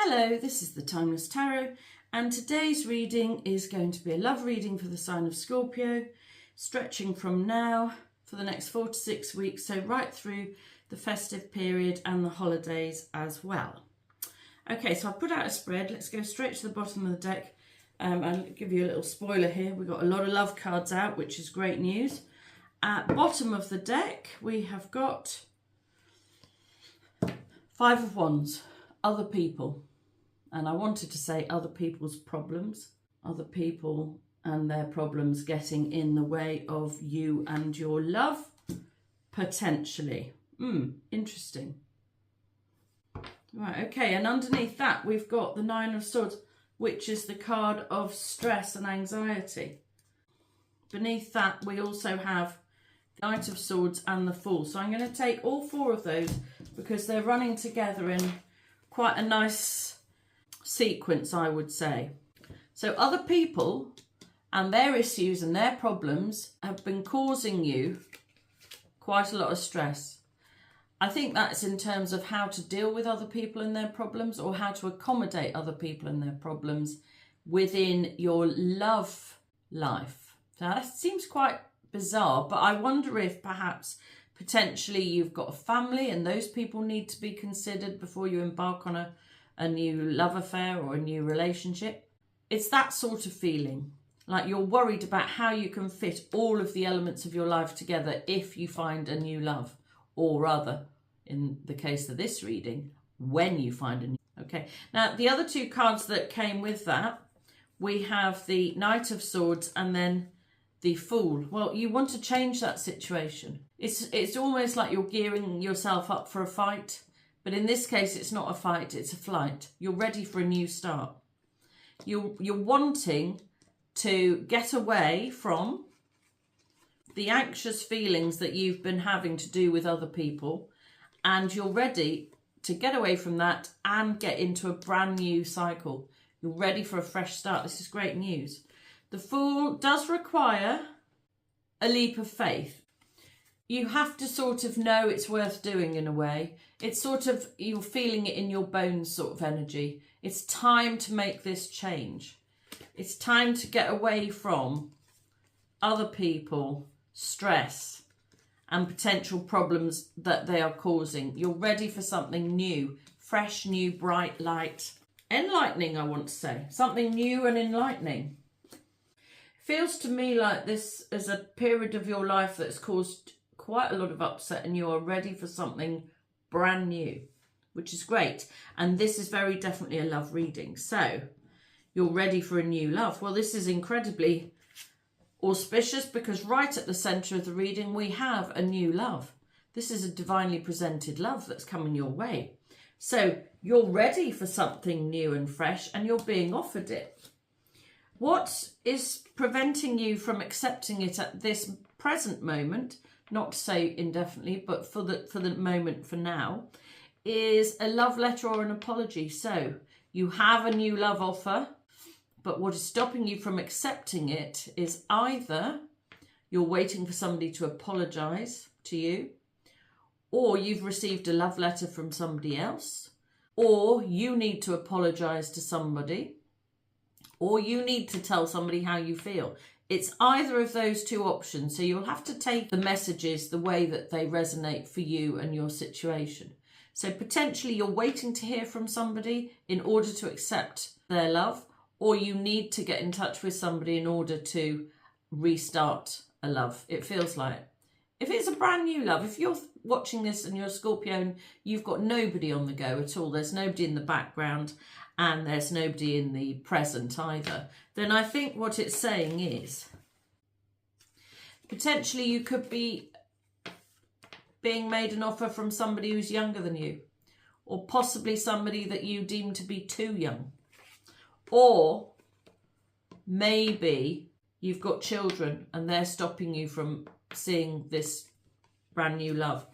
Hello, this is the Timeless Tarot, and today's reading is going to be a love reading for the sign of Scorpio, stretching from now for the next 4 to 6 weeks, so right through the festive period and the holidays as well. Okay, so I've put out a spread. Let's go straight to the bottom of the deck. I'll give you a little spoiler here. We've got a lot of love cards out, which is great news. At bottom of the deck, we have got 5 of Wands, other people. And I wanted to say other people's problems, other people and their problems getting in the way of you and your love, potentially. Interesting. Right, okay, and underneath that we've got the 9 of Swords, which is the card of stress and anxiety. Beneath that we also have the Knight of Swords and the Fool. So I'm going to take all 4 of those because they're running together in quite a nice sequence, I would say. So other people and their issues and their problems have been causing you quite a lot of stress. I think that's in terms of how to deal with other people and their problems, or how to accommodate other people and their problems within your love life. Now that seems quite bizarre, but I wonder if perhaps potentially you've got a family and those people need to be considered before you embark on a new love affair or a new relationship. It's that sort of feeling, like you're worried about how you can fit all of the elements of your life together if you find a new love, or rather, in the case of this reading, when you find a new. Okay, now the other 2 cards that came with that, we have the Knight of Swords and then the Fool. Well, you want to change that situation. It's almost like you're gearing yourself up for a fight. But in this case, it's not a fight, it's a flight. You're ready for a new start. You're wanting to get away from the anxious feelings that you've been having to do with other people. And you're ready to get away from that and get into a brand new cycle. You're ready for a fresh start. This is great news. The Fool does require a leap of faith. You have to sort of know it's worth doing in a way. It's sort of, you're feeling it in your bones sort of energy. It's time to make this change. It's time to get away from other people, stress and potential problems that they are causing. You're ready for something new, fresh, new, bright light. Enlightening, I want to say. Something new and enlightening. Feels to me like this is a period of your life that's caused quite a lot of upset and you are ready for something brand new, which is great. And this is very definitely a love reading. So you're ready for a new love. Well, this is incredibly auspicious because right at the center of the reading, we have a new love. This is a divinely presented love that's coming your way. So you're ready for something new and fresh and you're being offered it. What is preventing you from accepting it at this present moment, not to say indefinitely, but for the moment, for now, is a love letter or an apology. So you have a new love offer, but what is stopping you from accepting it is either you're waiting for somebody to apologize to you, or you've received a love letter from somebody else, or you need to apologize to somebody, or you need to tell somebody how you feel. It's either of those 2 options. So you'll have to take the messages the way that they resonate for you and your situation. So potentially you're waiting to hear from somebody in order to accept their love, or you need to get in touch with somebody in order to restart a love. It feels like. If it's a brand new love, if you're watching this and you're Scorpio and you've got nobody on the go at all, there's nobody in the background and there's nobody in the present either, then I think what it's saying is potentially you could be being made an offer from somebody who's younger than you, or possibly somebody that you deem to be too young, or maybe you've got children and they're stopping you from seeing this brand new love.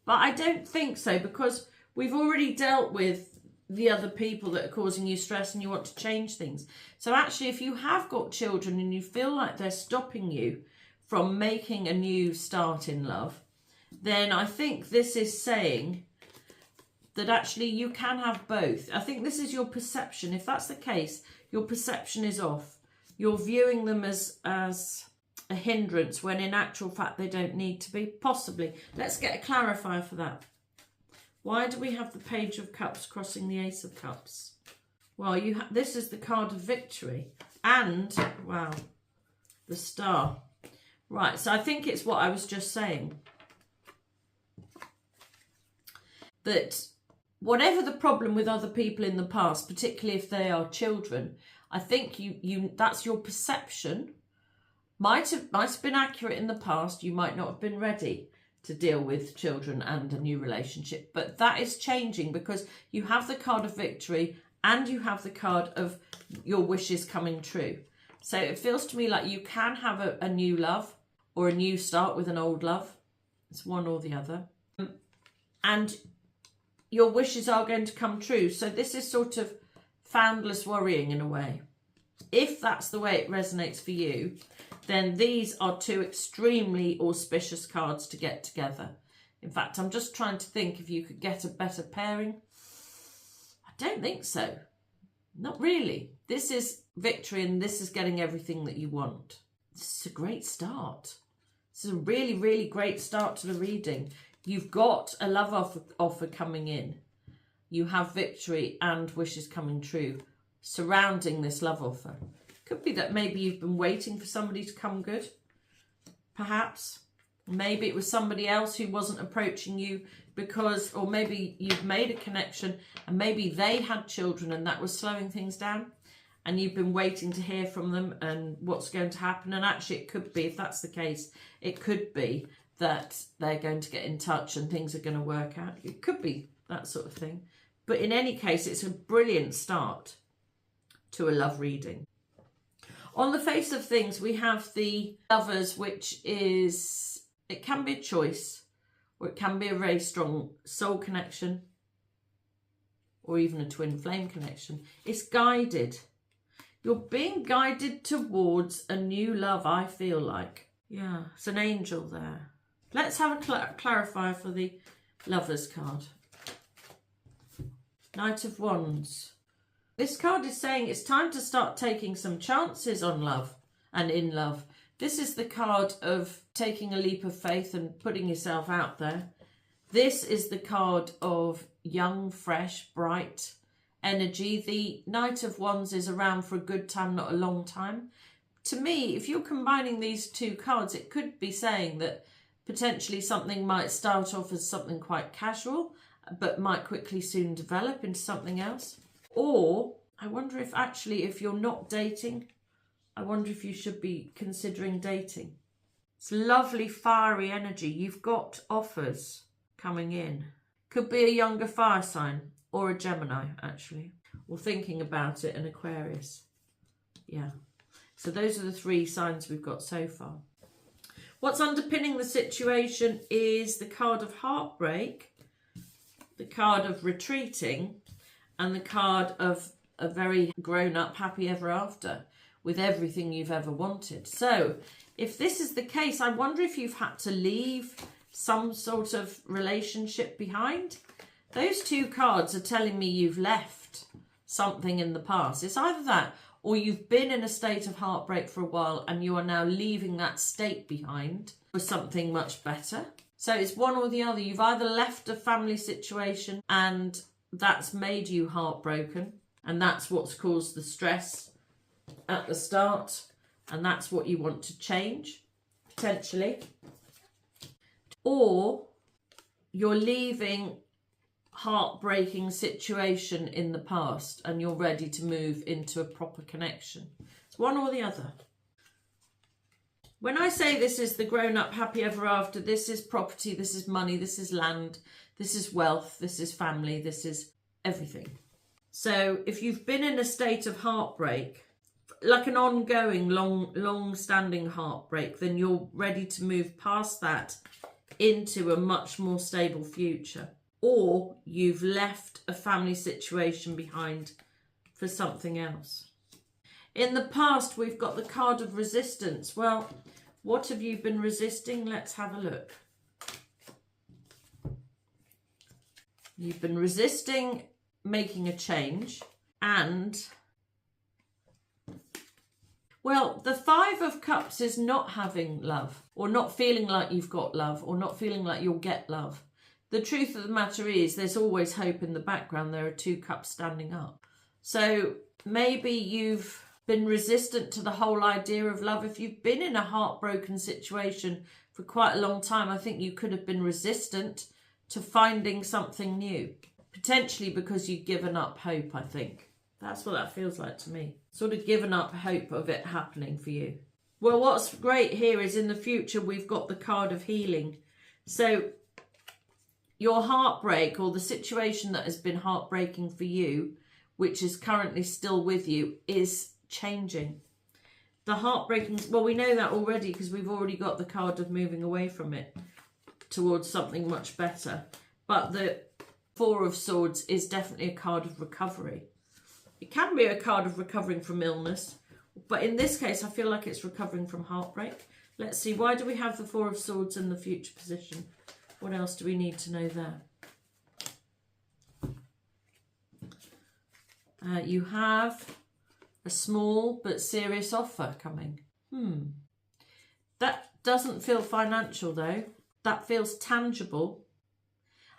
But I don't think so, because we've already dealt with the other people that are causing you stress and you want to change things. So actually, if you have got children and you feel like they're stopping you from making a new start in love, then I think this is saying that actually you can have both. I think this is your perception. If that's the case, your perception is off. You're viewing them as a hindrance when in actual fact they don't need to be, possibly. Let's get a clarifier for that. Why do we have the Page of Cups crossing the Ace of Cups? Well, this is the card of victory. And, wow, the Star. Right, so I think it's what I was just saying. That whatever the problem with other people in the past, particularly if they are children, I think that's your perception. Might have been accurate in the past. You might not have been ready to deal with children and a new relationship. But that is changing because you have the card of victory and you have the card of your wishes coming true. So it feels to me like you can have a new love or a new start with an old love. It's one or the other. And your wishes are going to come true. So this is sort of foundless worrying in a way. If that's the way it resonates for you, then these are two extremely auspicious cards to get together. In fact, I'm just trying to think if you could get a better pairing. I don't think so. Not really. This is victory and this is getting everything that you want. This is a great start. This is a really, really great start to the reading. You've got a love offer coming in. You have victory and wishes coming true surrounding this love offer. Could be that maybe you've been waiting for somebody to come good, perhaps. Maybe it was somebody else who wasn't approaching you because, or maybe you've made a connection and maybe they had children and that was slowing things down and you've been waiting to hear from them and what's going to happen. And actually it could be, if that's the case, it could be that they're going to get in touch and things are going to work out. It could be that sort of thing. But in any case, it's a brilliant start to a love reading. On the face of things, we have the Lovers, which is, it can be a choice, or it can be a very strong soul connection, or even a twin flame connection. It's guided. You're being guided towards a new love, I feel like. Yeah, it's an angel there. Let's have a clarifier for the Lovers card. Knight of Wands. This card is saying it's time to start taking some chances on love and in love. This is the card of taking a leap of faith and putting yourself out there. This is the card of young, fresh, bright energy. The Knight of Wands is around for a good time, not a long time. To me, if you're combining these two cards, it could be saying that potentially something might start off as something quite casual, but might quickly soon develop into something else. Or I wonder if actually, if you're not dating, I wonder if you should be considering dating. It's lovely, fiery energy. You've got offers coming in. Could be a younger fire sign or a Gemini, actually. Or thinking about it, an Aquarius. Yeah. So those are the three signs we've got so far. What's underpinning the situation is the card of heartbreak, the card of retreating, and the card of a very grown-up, happy ever after with everything you've ever wanted. So if this is the case, I wonder if you've had to leave some sort of relationship behind. Those two cards are telling me you've left something in the past. It's either that or you've been in a state of heartbreak for a while and you are now leaving that state behind for something much better. So it's one or the other. You've either left a family situation and that's made you heartbroken and that's what's caused the stress at the start and that's what you want to change, potentially. Or you're leaving heartbreaking situation in the past and you're ready to move into a proper connection. It's one or the other. When I say this is the grown-up happy ever after, this is property, this is money, this is land, this is wealth, this is family, this is everything. So if you've been in a state of heartbreak, like an ongoing, long-standing heartbreak, then you're ready to move past that into a much more stable future. Or you've left a family situation behind for something else. In the past, we've got the card of resistance. Well, what have you been resisting? Let's have a look. You've been resisting making a change, and well, the Five of Cups is not having love, or not feeling like you've got love, or not feeling like you'll get love. The truth of the matter is there's always hope in the background. There are two cups standing up. So maybe you've been resistant to the whole idea of love. If you've been in a heartbroken situation for quite a long time, I think you could have been resistant to finding something new. Potentially because you've given up hope, I think. That's what that feels like to me. Sort of given up hope of it happening for you. Well, what's great here is in the future, we've got the card of healing. So your heartbreak, or the situation that has been heartbreaking for you, which is currently still with you, is changing. The heartbreaking, well, we know that already because we've already got the card of moving away from it towards something much better. But the Four of Swords is definitely a card of recovery. It can be a card of recovering from illness, but in this case, I feel like it's recovering from heartbreak. Let's see, why do we have the Four of Swords in the future position? What else do we need to know there? You have a small but serious offer coming. That doesn't feel financial though. That feels tangible.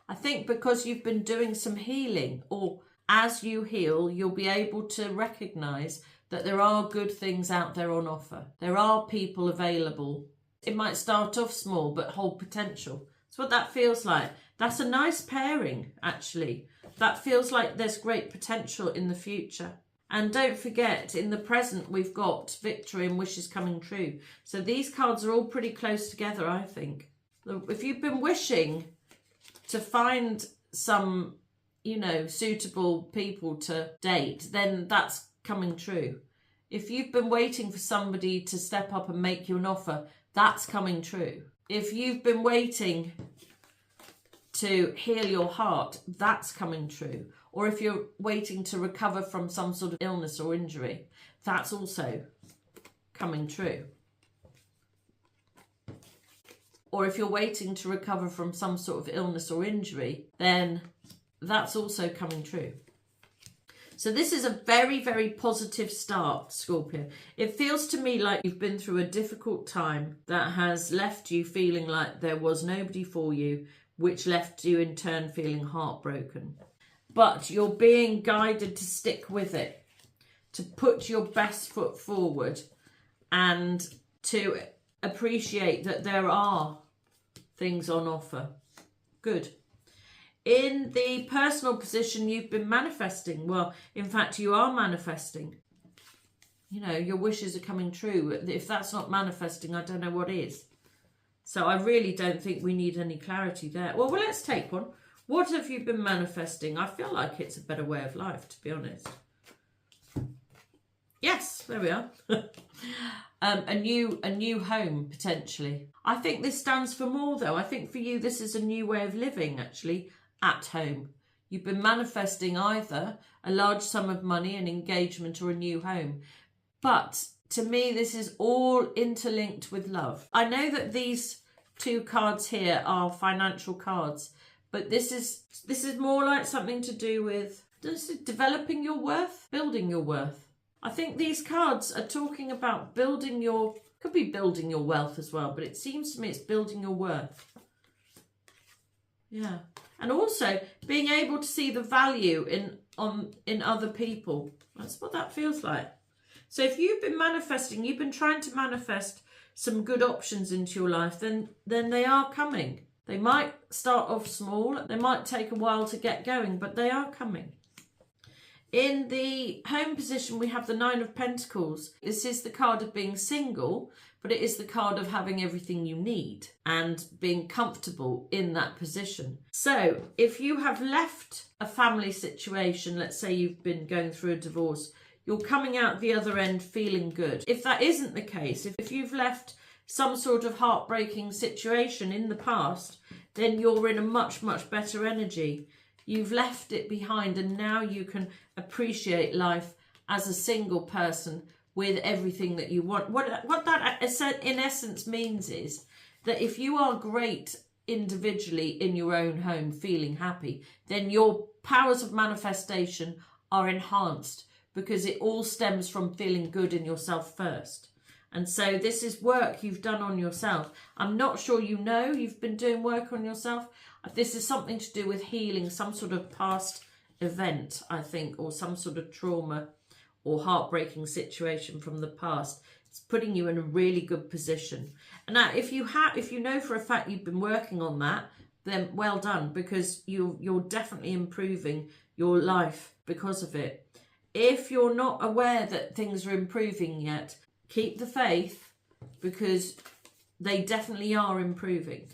I think because you've been doing some healing, or as you heal, you'll be able to recognise that there are good things out there on offer. There are people available. It might start off small but hold potential. That's what that feels like. That's a nice pairing, actually. That feels like there's great potential in the future. And don't forget, in the present, we've got victory and wishes coming true. So these cards are all pretty close together, I think. If you've been wishing to find some, you know, suitable people to date, then that's coming true. If you've been waiting for somebody to step up and make you an offer, that's coming true. If you've been waiting to heal your heart, that's coming true. Or if you're waiting to recover from some sort of illness or injury, that's also coming true. Or if you're waiting to recover from some sort of illness or injury, then that's also coming true. So this is a very, very positive start, Scorpio. It feels to me like you've been through a difficult time that has left you feeling like there was nobody for you, which left you in turn feeling heartbroken. But you're being guided to stick with it, to put your best foot forward, and to appreciate that there are things on offer. Good. In the personal position, you've been manifesting. Well, in fact, you are manifesting. You know, your wishes are coming true. If that's not manifesting, I don't know what is. So I really don't think we need any clarity there. Well, let's take one. What have you been manifesting? I feel like it's a better way of life, to be honest. Yes, there we are. A new home, potentially. I think this stands for more, though. I think for you, this is a new way of living, actually, at home. You've been manifesting either a large sum of money, an engagement, or a new home. But to me, this is all interlinked with love. I know that these two cards here are financial cards, but this is more like something to do with developing your worth, building your worth. I think these cards are talking about building your, could be building your wealth as well, but it seems to me it's building your worth. Yeah. And also being able to see the value in other people. That's what that feels like. So if you've been manifesting, you've been trying to manifest some good options into your life, then they are coming. They might start off small. They might take a while to get going, but they are coming. In the home position, we have the Nine of Pentacles. This is the card of being single, but it is the card of having everything you need and being comfortable in that position. So if you have left a family situation, let's say you've been going through a divorce, you're coming out the other end feeling good. If that isn't the case, if you've left some sort of heartbreaking situation in the past, then you're in a much, much better energy. You've left it behind and now you can appreciate life as a single person with everything that you want. What that in essence means is that if you are great individually in your own home feeling happy, then your powers of manifestation are enhanced, because it all stems from feeling good in yourself first. And so this is work you've done on yourself. I'm not sure you've been doing work on yourself. This is something to do with healing some sort of past event, I think, or some sort of trauma or heartbreaking situation from the past. It's putting you in a really good position. And now, if you know for a fact you've been working on that, then well done, because you're definitely improving your life because of it. If you're not aware that things are improving yet, keep the faith, because they definitely are improving.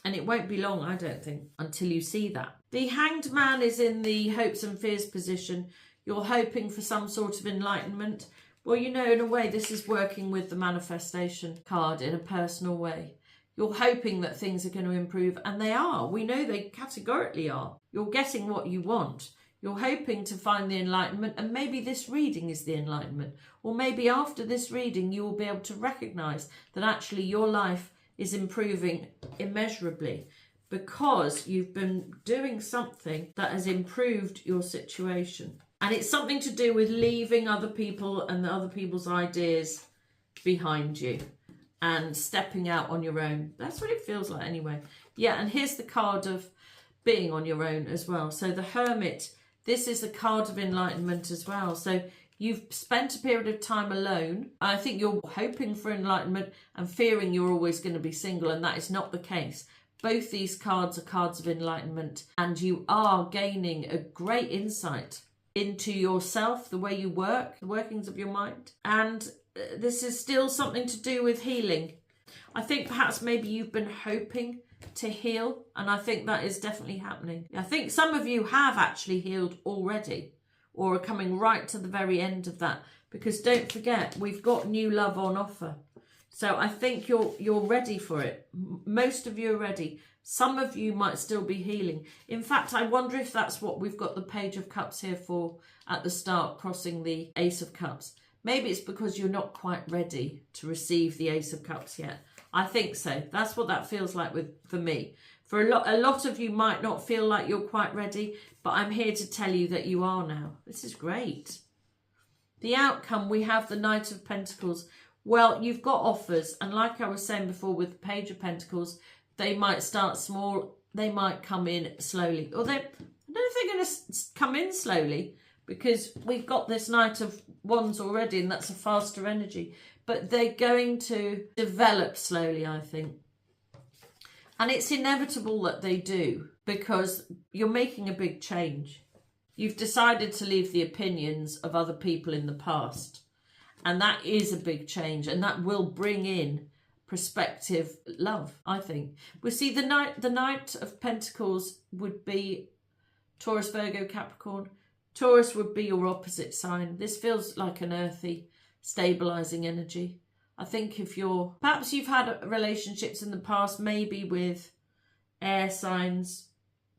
And it won't be long, I don't think, until you see that. The Hanged Man is in the hopes and fears position. You're hoping for some sort of enlightenment. Well, you know, in a way, this is working with the manifestation card in a personal way. You're hoping that things are going to improve, and they are. We know they categorically are. You're getting what you want. You're hoping to find the enlightenment, and maybe this reading is the enlightenment. Or maybe after this reading, you will be able to recognise that actually your life is improving immeasurably, because you've been doing something that has improved your situation. And it's something to do with leaving other people and the other people's ideas behind you and stepping out on your own. That's what it feels like anyway. Yeah, and here's the card of being on your own as well. So the Hermit, this is a card of enlightenment as well. So you've spent a period of time alone. I think you're hoping for enlightenment and fearing you're always going to be single, and that is not the case. Both these cards are cards of enlightenment, and you are gaining a great insight into yourself, the way you work, the workings of your mind. And this is still something to do with healing. I think perhaps maybe you've been hoping to heal, and I think that is definitely happening. I think some of you have actually healed already, or are coming right to the very end of that, because don't forget, we've got new love on offer. So I think you're ready for it. Most of you are ready. Some of you might still be healing. In fact, I wonder if that's what we've got the Page of Cups here for at the start, crossing the Ace of Cups. Maybe it's because you're not quite ready to receive the Ace of Cups yet. I think so. That's what that feels like for me. For a lot of you might not feel like you're quite ready, but I'm here to tell you that you are now. This is great. The outcome, we have the Knight of Pentacles. Well, you've got offers, and like I was saying before with the Page of Pentacles, they might start small, they might come in slowly. Or I don't know if they're going to come in slowly, because we've got this Knight of Wands already, and that's a faster energy. But they're going to develop slowly, I think. And it's inevitable that they do, because you're making a big change. You've decided to leave the opinions of other people in the past. And that is a big change, and that will bring in prospective love, I think. We see the Knight of Pentacles would be Taurus, Virgo, Capricorn. Taurus would be your opposite sign. This feels like an earthy, stabilizing energy. I think perhaps you've had relationships in the past, maybe with air signs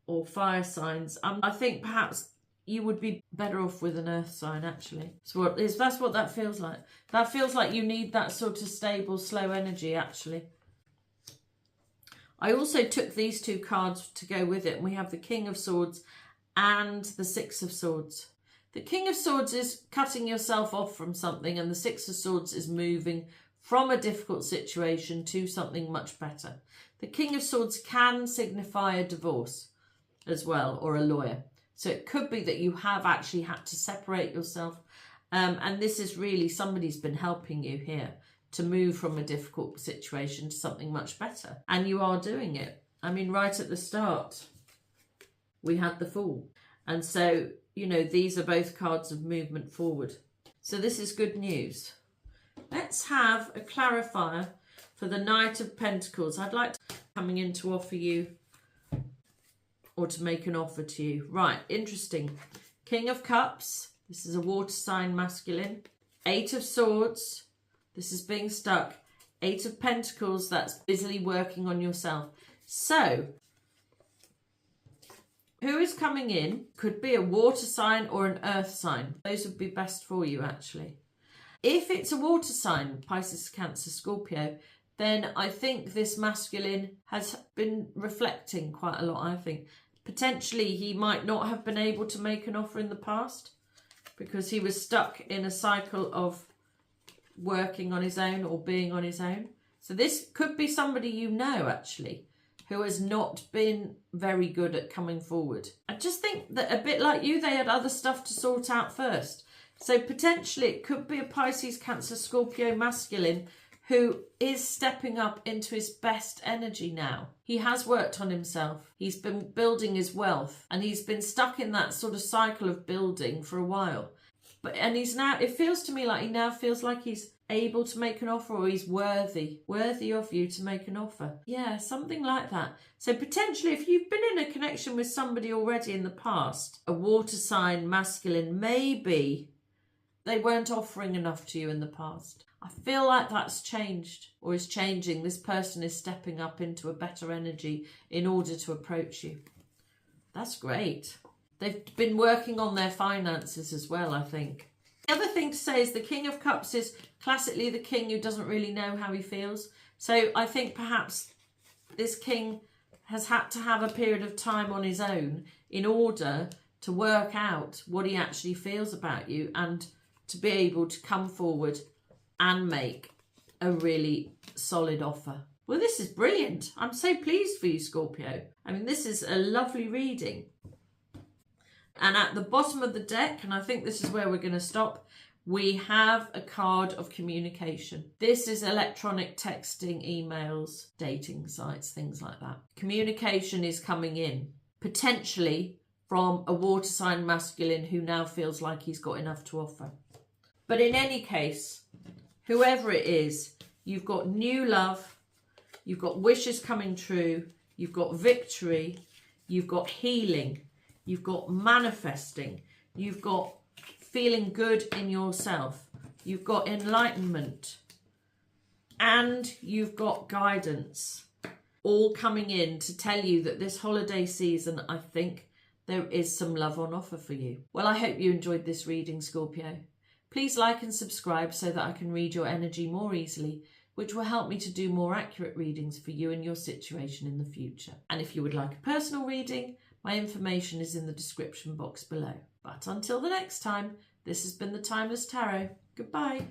or fire signs. I think perhaps you would be better off with an earth sign, actually. So that's what that feels like. That feels like you need that sort of stable, slow energy, actually. I also took these two cards to go with it, and we have the King of Swords and the Six of Swords. The King of Swords is cutting yourself off from something, and the Six of Swords is moving from a difficult situation to something much better. The King of Swords can signify a divorce as well, or a lawyer. So it could be that you have actually had to separate yourself. And this is really, somebody's been helping you here to move from a difficult situation to something much better. And you are doing it. I mean, right at the start, we had the Fool. And so, you know, these are both cards of movement forward. So this is good news. Let's have a clarifier for the Knight of Pentacles. I'd like to coming in to offer you, or to make an offer to you. Right, interesting. King of Cups. This is a water sign, masculine. Eight of Swords. This is being stuck. Eight of Pentacles. That's busily working on yourself. So, who is coming in? Could be a water sign or an earth sign. Those would be best for you, actually. If it's a water sign, Pisces, Cancer, Scorpio, then I think this masculine has been reflecting quite a lot, I think. Potentially he might not have been able to make an offer in the past because he was stuck in a cycle of working on his own or being on his own. So this could be somebody you know, actually, who has not been very good at coming forward. I just think that a bit like you, they had other stuff to sort out first. So potentially it could be a Pisces, Cancer, Scorpio masculine who is stepping up into his best energy now. He has worked on himself. He's been building his wealth and he's been stuck in that sort of cycle of building for a while. And he's now, it feels to me like he now feels like he's able to make an offer, or he's worthy of you to make an offer. Yeah, something like that. So potentially if you've been in a connection with somebody already in the past, a water sign masculine, maybe they weren't offering enough to you in the past. I feel like that's changed or is changing. This person is stepping up into a better energy in order to approach you. That's great. They've been working on their finances as well, I think. The other thing to say is the King of Cups is classically the king who doesn't really know how he feels. So I think perhaps this king has had to have a period of time on his own in order to work out what he actually feels about you and to be able to come forward and make a really solid offer. Well, this is brilliant. I'm so pleased for you, Scorpio. I mean, this is a lovely reading. And at the bottom of the deck, and I think this is where we're going to stop, we have a card of communication. This is electronic texting, emails, dating sites, things like that. Communication is coming in, potentially from a water sign masculine who now feels like he's got enough to offer. But in any case, whoever it is, you've got new love, you've got wishes coming true, you've got victory, you've got healing, you've got manifesting, you've got feeling good in yourself, you've got enlightenment, and you've got guidance, all coming in to tell you that this holiday season, I think there is some love on offer for you. Well, I hope you enjoyed this reading, Scorpio. Please like and subscribe so that I can read your energy more easily, which will help me to do more accurate readings for you and your situation in the future. And if you would like a personal reading, my information is in the description box below. But until the next time, this has been the Timeless Tarot. Goodbye.